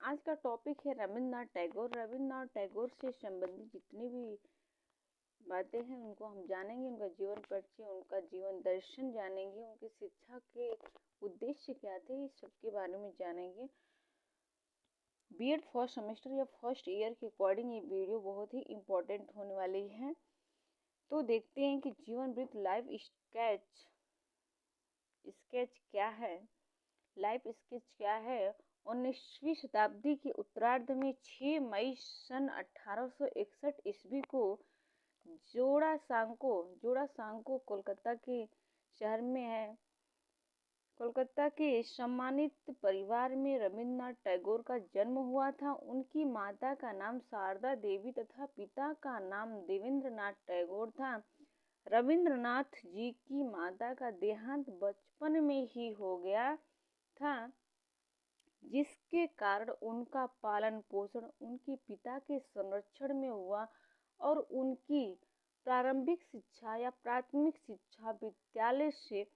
आज का टॉपिक है रविन्द्रनाथ टैगोर। रविन्द्रनाथ टैगोर से संबंधित जितनी भी बातें हैं उनको हम जानेंगे, उनका जीवन परिचय, उनका जीवन दर्शन जानेंगे, उनकी शिक्षा के उद्देश्य क्या थे, इस सब के बारे में जानेंगे। बीएड फर्स्ट सेमेस्टर या फर्स्ट ईयर के अकॉर्डिंग ये वीडियो बहुत ही इम्पोर्टेंट होने वाली है। तो देखते हैं कि जीवन वृत्त लाइफ स्केच क्या है। लाइफ स्केच क्या है। 19वीं शताब्दी के उत्तरार्ध में 6 मई सन 1861 ईस्वी को जोड़ा सांको कोलकाता के शहर में है। कोलकाता के सम्मानित परिवार में रविन्द्रनाथ टैगोर का जन्म हुआ था। उनकी माता का नाम शारदा देवी तथा पिता का नाम देवेंद्रनाथ टैगोर था। रविन्द्रनाथ जी की माता का देहांत बचपन में ही हो गया था, जिसके कारण उनका पालन पोषण उनके पिता के संरक्षण में हुआ और उनकी प्रारंभिक शिक्षा या प्राथमिक शिक्षा विद्यालय से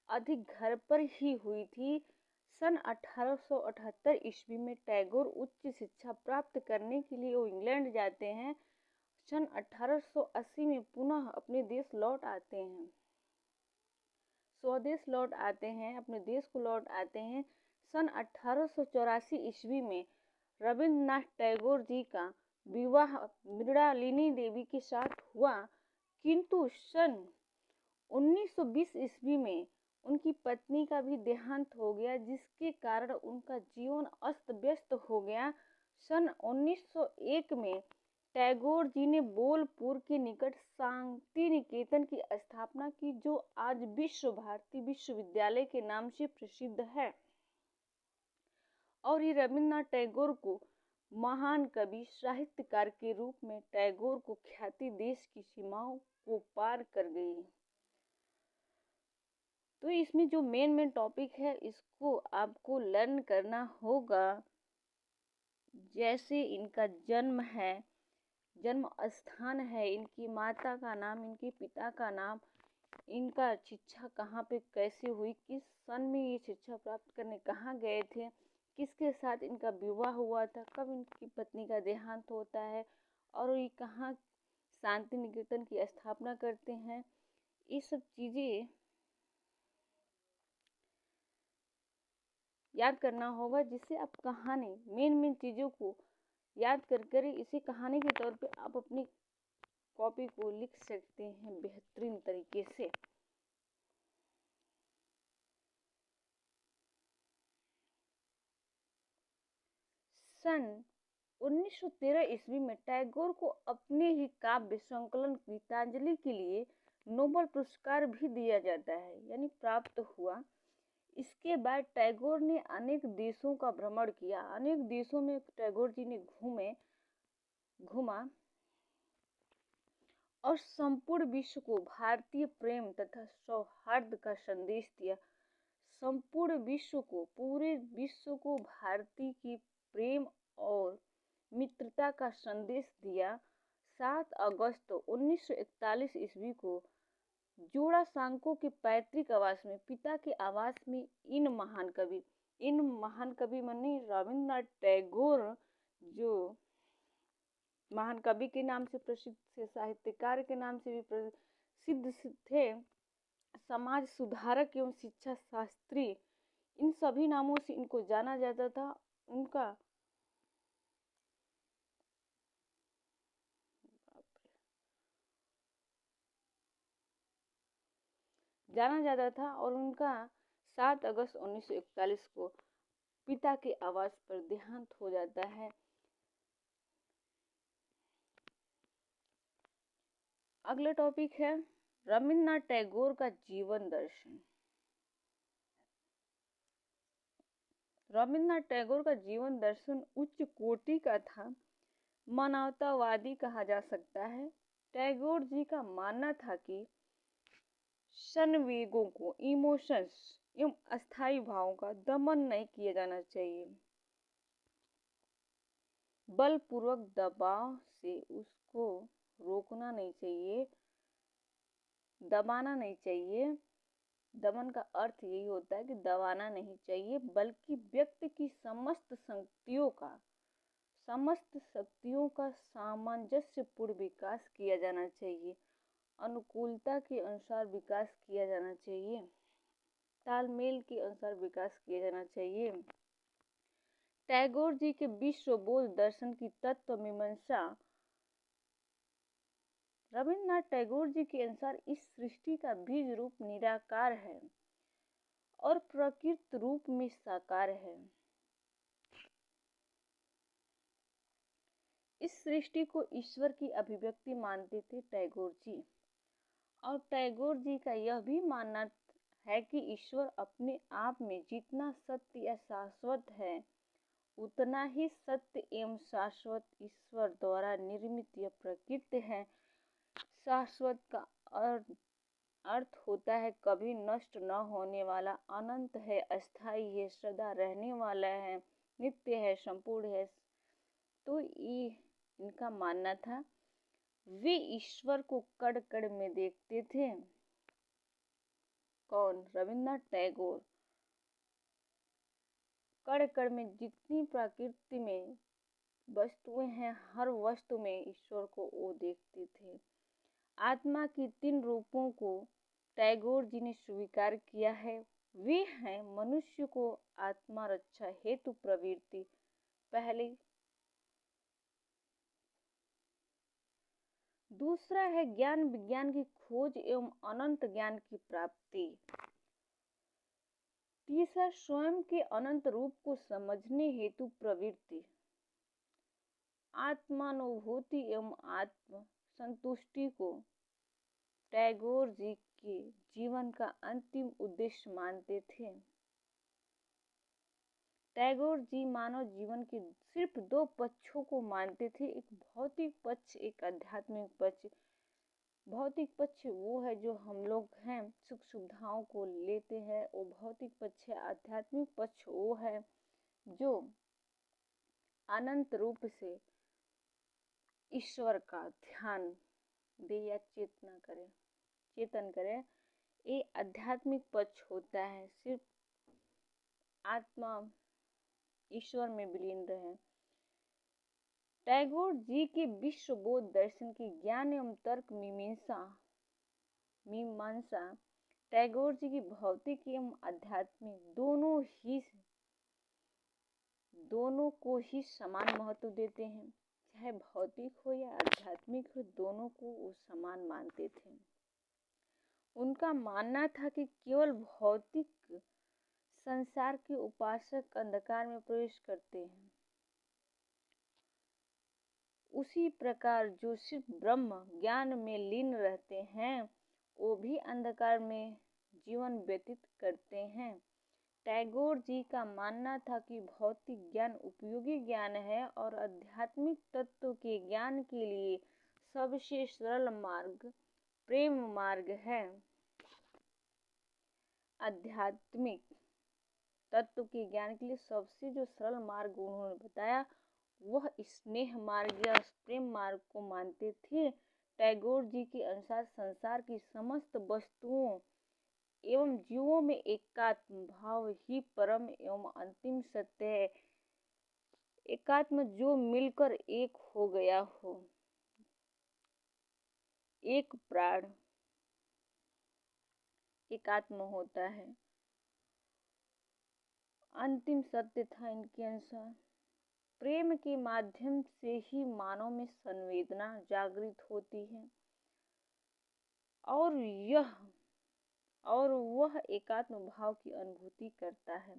अधिक घर पर ही हुई थी। सन 1878 ईस्वी में टैगोर उच्च शिक्षा प्राप्त करने के लिए वो इंग्लैंड जाते हैं। सन 1880 में पुनः अपने देश लौट आते हैं, स्वदेश लौट आते हैं, अपने देश को लौट आते हैं। सन 1884 ईस्वी में रविन्द्रनाथ टैगोर जी का विवाह मृणालिनी देवी के साथ हुआ, किंतु सन 1920 ईस्वी में उनकी पत्नी का भी देहांत हो गया, जिसके कारण उनका जीवन अस्त व्यस्त हो गया। सन 1901 में टैगोर जी ने बोलपुर के निकट शांति निकेतन की स्थापना की, जो आज विश्व भारती विश्वविद्यालय के नाम से प्रसिद्ध है। और ये रविन्द्रनाथ टैगोर को महान कवि साहित्यकार के रूप में टैगोर को ख्याति देश की सीमाओं को पार कर गई। तो इसमें जो मेन टॉपिक है इसको आपको लर्न करना होगा। जैसे इनका जन्म है, जन्म स्थान है, इनकी माता का नाम, इनके पिता का नाम, इनका शिक्षा कहाँ पे कैसे हुई, किस सन में ये शिक्षा प्राप्त करने कहाँ गए थे, किसके साथ इनका विवाह हुआ था, कब इनकी पत्नी का देहांत होता है और ये कहाँ शांति निकेतन की स्थापना करते हैं, ये सब चीज़ें याद करना होगा, जिससे आप कहानी मेन चीज़ों को याद कर इसी कहानी के तौर पे आप अपनी कॉपी को लिख सकते हैं बेहतरीन तरीके से। सन 1913 ईस्वी में टैगोर को अपने ही काव्य संकलन गीतांजलि के लिए नोबेल पुरस्कार भी दिया जाता है, यानी प्राप्त हुआ। इसके बाद टैगोर ने अनेक देशों का भ्रमण किया, अनेक देशों में टैगोर जी ने घूमा और संपूर्ण विश्व को भारतीय प्रेम तथा सौहार्द का संदेश दिया। संपूर्ण विश्व को, पूरे विश्व को भारती की प्रेम और मित्रता का संदेश दिया। 7 अगस्त 1941 ईस्वी को जोड़ा सांको के पैतृक आवास में, पिता के आवास में इन महान कवि माने रविन्द्रनाथ टैगोर, जो महान कवि के नाम से प्रसिद्ध थे, साहित्यकार के नाम से भी प्रसिद्ध थे, समाज सुधारक एवं शिक्षा शास्त्री, इन सभी नामों से इनको जाना जाता था। उनका जाना जाता था और उनका 7 अगस्त 1941 को पिता के आवास पर देहांत हो जाता है। अगला टॉपिक है रविन्द्रनाथ टैगोर का जीवन दर्शन। रविन्द्रनाथ टैगोर का जीवन दर्शन उच्च कोटि का था, मानवतावादी कहा जा सकता है। टैगोर जी का मानना था कि संवेगों को, इमोशंस एवं अस्थायी भावों का दमन नहीं किया जाना चाहिए, बलपूर्वक दबाव से उसको रोकना नहीं चाहिए, दबाना नहीं चाहिए। दमन का अर्थ यही होता है कि दबाना नहीं चाहिए, बल्कि व्यक्ति की समस्त शक्तियों का सामंजस्यपूर्ण विकास किया जाना चाहिए। अनुकूलता के अनुसार विकास किया जाना चाहिए, तालमेल के अनुसार विकास किया जाना चाहिए। टैगोर जी के विश्व बोध दर्शन की तत्व मीमांसा। रविन्द्रनाथ टैगोर जी के अनुसार इस सृष्टि का बीज रूप निराकार है और प्रकृत रूप में साकार है। इस सृष्टि को ईश्वर की अभिव्यक्ति मानते थे टैगोर जी, और टैगोर जी का यह भी मानना है कि ईश्वर अपने आप में जितना सत्य या शाश्वत है, उतना ही सत्य एवं शाश्वत ईश्वर द्वारा निर्मित यह प्रकृति है। शाश्वत का अर्थ होता है कभी नष्ट न होने वाला, अनंत है, अस्थाई है, सदा रहने वाला है, नित्य है, संपूर्ण है। तो ये इनका मानना था। वे ईश्वर को कण कण में देखते थे। कौन? रविन्द्रनाथ टैगोर। कण कण में जितनी प्रकृति में वस्तुएं हैं, हर वस्तु में ईश्वर को वो देखते थे। आत्मा की 3 रूपों को टैगोर जी ने स्वीकार किया है। वे हैं मनुष्य को आत्मा रक्षा हेतु प्रवृत्ति, पहली। दूसरा है ज्ञान विज्ञान की खोज एवं अनंत ज्ञान की प्राप्ति। तीसरा स्वयं के अनंत रूप को समझने हेतु प्रवृत्ति। आत्मानुभूति एवं आत्म संतुष्टि को टैगोर जी के जीवन का अंतिम उद्देश्य मानते थे। टैगोर जी मानव जीवन के सिर्फ 2 पक्षों को मानते थे, एक भौतिक पक्ष, एक आध्यात्मिक पक्ष। भौतिक पक्ष वो है जो हम लोग हैं, सुख सुविधाओं को लेते हैं, वो भौतिक पक्ष है। आध्यात्मिक पक्ष वो है जो अनंत रूप से ईश्वर का ध्यान दे या चेतन करे। ये आध्यात्मिक पक्ष होता है, सिर्फ आत्मा ईश्वर में विलीन रहे। टैगोर जी के विश्व बोध दर्शन की ज्ञान एवं तर्क मीमांसा टैगोर जी की भौतिक एवं आध्यात्मिक दोनों को ही समान महत्व देते हैं। चाहे भौतिक हो या आध्यात्मिक हो, दोनों को वो समान मानते थे। उनका मानना था कि केवल भौतिक संसार के उपासक अंधकार में प्रवेश करते हैं, उसी प्रकार जो सिर्फ ब्रह्म ज्ञान में लीन रहते हैं, वो भी अंधकार में जीवन व्यतीत करते हैं। टैगोर जी का मानना था कि भौतिक ज्ञान उपयोगी ज्ञान है और आध्यात्मिक तत्व के ज्ञान के लिए सबसे सरल मार्ग प्रेम मार्ग है। आध्यात्मिक तत्व के ज्ञान के लिए सबसे जो सरल मार्ग उन्होंने बताया, वह स्नेह मार्ग या प्रेम मार्ग को मानते थे। टैगोर जी के अनुसार संसार की समस्त वस्तुओं एवं जीवों में एकात्म भाव ही परम एवं अंतिम सत्य है। एकात्म जो मिलकर एक हो गया हो, एक प्राण एकात्म होता है, अंतिम सत्य था इनके अनुसार। प्रेम के माध्यम से ही मानव में संवेदना जागृत होती है और वह एकात्म भाव की अनुभूति करता है।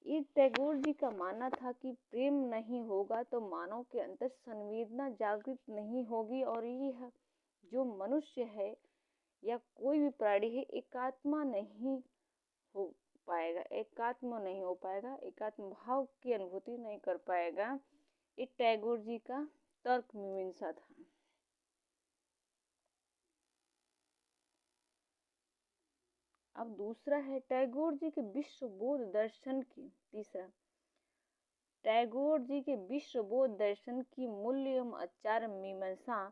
ये टैगोर जी का मानना था कि प्रेम नहीं होगा तो मानव के अंदर संवेदना जागृत नहीं होगी, और यह जो मनुष्य है या कोई भी प्राणी है, एकात्म नहीं हो पाएगा, एकात्म भाव की अनुभूति नहीं कर पाएगा। ये टैगोर जी का तर्क मीमांसा था। अब दूसरा है टैगोर जी के विश्व बोध दर्शन की। तीसरा, टैगोर जी के विश्व बोध दर्शन की मूल्य एवं आचार मीमांसा।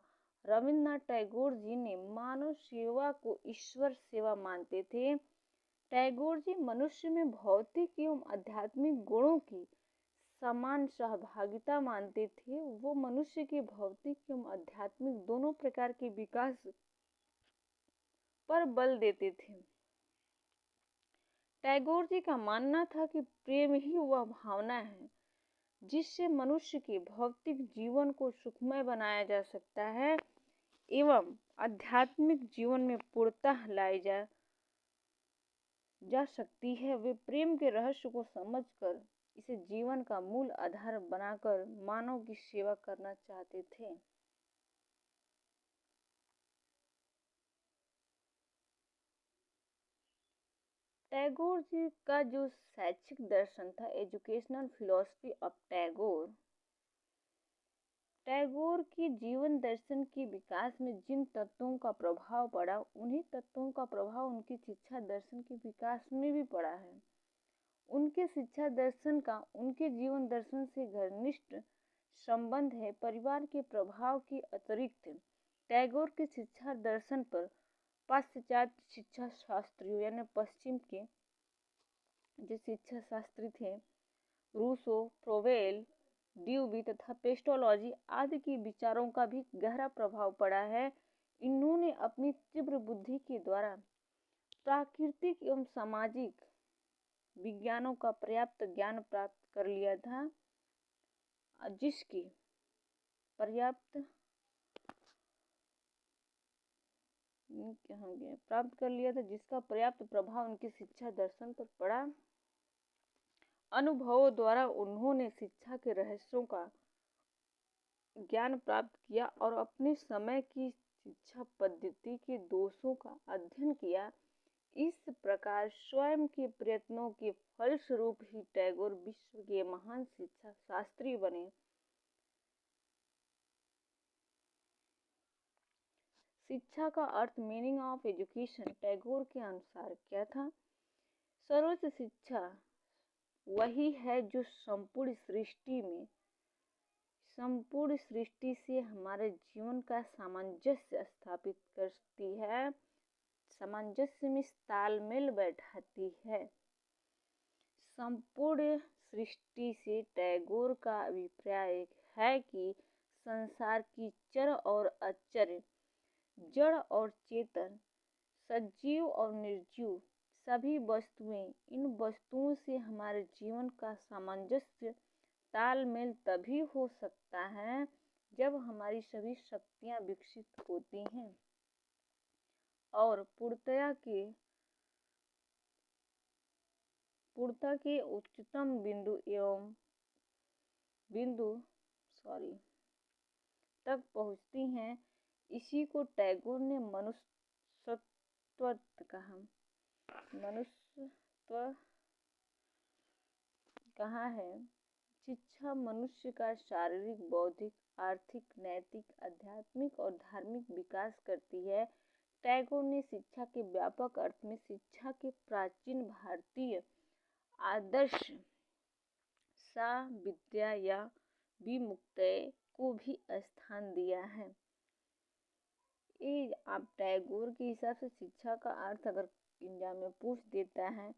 रविन्द्रनाथ टैगोर जी ने मानव सेवा को ईश्वर सेवा मानते थे। टैगोर जी मनुष्य में भौतिक एवं आध्यात्मिक गुणों की समान सहभागिता मानते थे। वो मनुष्य के भौतिक एवं आध्यात्मिक दोनों प्रकार के विकास पर बल देते थे। टैगोर जी का मानना था कि प्रेम ही वह भावना है जिससे मनुष्य के भौतिक जीवन को सुखमय बनाया जा सकता है एवं आध्यात्मिक जीवन में पूर्णता लाई जा सकती है। वे प्रेम के रहस्य को समझकर इसे जीवन का मूल आधार बनाकर मानव की सेवा करना चाहते थे। टैगोर जी का जो शैक्षिक दर्शन था, एजुकेशनल फिलॉसफी ऑफ टैगोर की जीवन दर्शन के विकास में जिन तत्वों का प्रभाव पड़ा, उन्हीं तत्वों का प्रभाव उनकी शिक्षा दर्शन के विकास में भी पड़ा है। उनके शिक्षा दर्शन का उनके जीवन दर्शन से घनिष्ठ संबंध है। परिवार के प्रभाव के अतिरिक्त टैगोर के शिक्षा दर्शन पर पाश्चात्य शिक्षा शास्त्रियों यानी पश्चिम के जो शिक्षा शास्त्री थे, रूसो, फ्रोवेल, ड्यूबी तथा पेस्टोलॉजी आदि के विचारों का भी गहरा प्रभाव पड़ा है। इन्होंने अपनी तीव्र बुद्धि के द्वारा प्राकृतिक एवं सामाजिक विज्ञानों का पर्याप्त ज्ञान प्राप्त कर लिया था, जिसकी जिसका पर्याप्त प्रभाव उनकी शिक्षा दर्शन पर पड़ा। अनुभवों द्वारा उन्होंने शिक्षा के रहस्यों का ज्ञान प्राप्त किया और अपने समय की शिक्षा पद्धति के दोषों का अध्ययन किया। इस प्रकार स्वयं के प्रयत्नों के फलस्वरूप ही टैगोर विश्व के महान शिक्षा शास्त्री बने। शिक्षा का अर्थ, मीनिंग ऑफ एजुकेशन, टैगोर के अनुसार क्या था? सर्वोच्च शिक्षा वही है जो संपूर्ण सृष्टि से हमारे जीवन का सामंजस्य स्थापित करती है, सामंजस्य में तालमेल बैठाती है। संपूर्ण सृष्टि से टैगोर का अभिप्राय है कि संसार की चर और अचर, जड़ और चेतन, सजीव और निर्जीव सभी वस्तुएं, इन वस्तुओं से हमारे जीवन का सामंजस्य तालमेल तभी हो सकता है जब हमारी सभी शक्तियां विकसित होती हैं और पूर्णता के उच्चतम बिंदु तक पहुंचती हैं। इसी को टैगोर ने मनुष्यत्व कहा है। शिक्षा मनुष्य का शारीरिक, बौद्धिक, आर्थिक, नैतिक, आध्यात्मिक और धार्मिक विकास करती है। टैगोर ने शिक्षा के व्यापक अर्थ में शिक्षा के प्राचीन भारतीय आदर्श सा विद्या या विमुक्तय को भी स्थान दिया है। ये आप टैगोर के हिसाब से शिक्षा का अर्थ अगर एग्जाम में पूछ देता है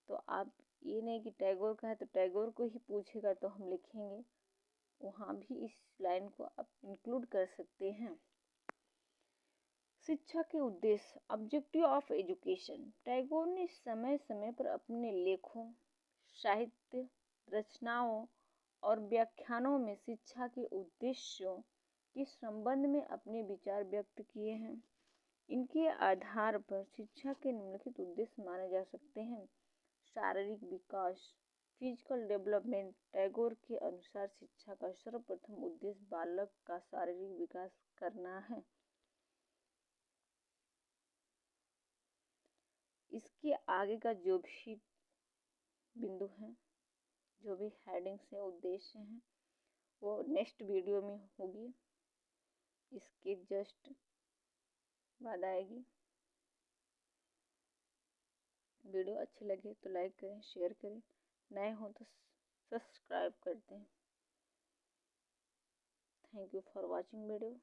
तो आप ये नहीं कि टैगोर का है तो टैगोर को ही पूछेगा तो हम लिखेंगे, वहाँ भी इस लाइन को आप इंक्लूड कर सकते हैं। शिक्षा के उद्देश्य, ऑब्जेक्टिव ऑफ एजुकेशन। टैगोर ने समय समय पर अपने लेखों, साहित्य रचनाओं और व्याख्यानों में शिक्षा के उद्देश्यों के संबंध में अपने विचार व्यक्त किए हैं। इनके आधार पर शिक्षा के निम्नलिखित उद्देश्य माने जा सकते हैं। शारीरिक विकास, फिजिकल डेवलपमेंट। टैगोर के अनुसार शिक्षा का सर्वप्रथम उद्देश्य बालक का शारीरिक विकास करना है। इसके आगे का जो भी बिंदु है, जो भी हेडिंग से उद्देश्य हैं, वो नेक्स्ट वीडियो में होगी, इसके जस्ट बाद आएगी। वीडियो अच्छी लगे तो लाइक करें, शेयर करें, नए हो तो सब्सक्राइब कर दें। Thank you for watching video.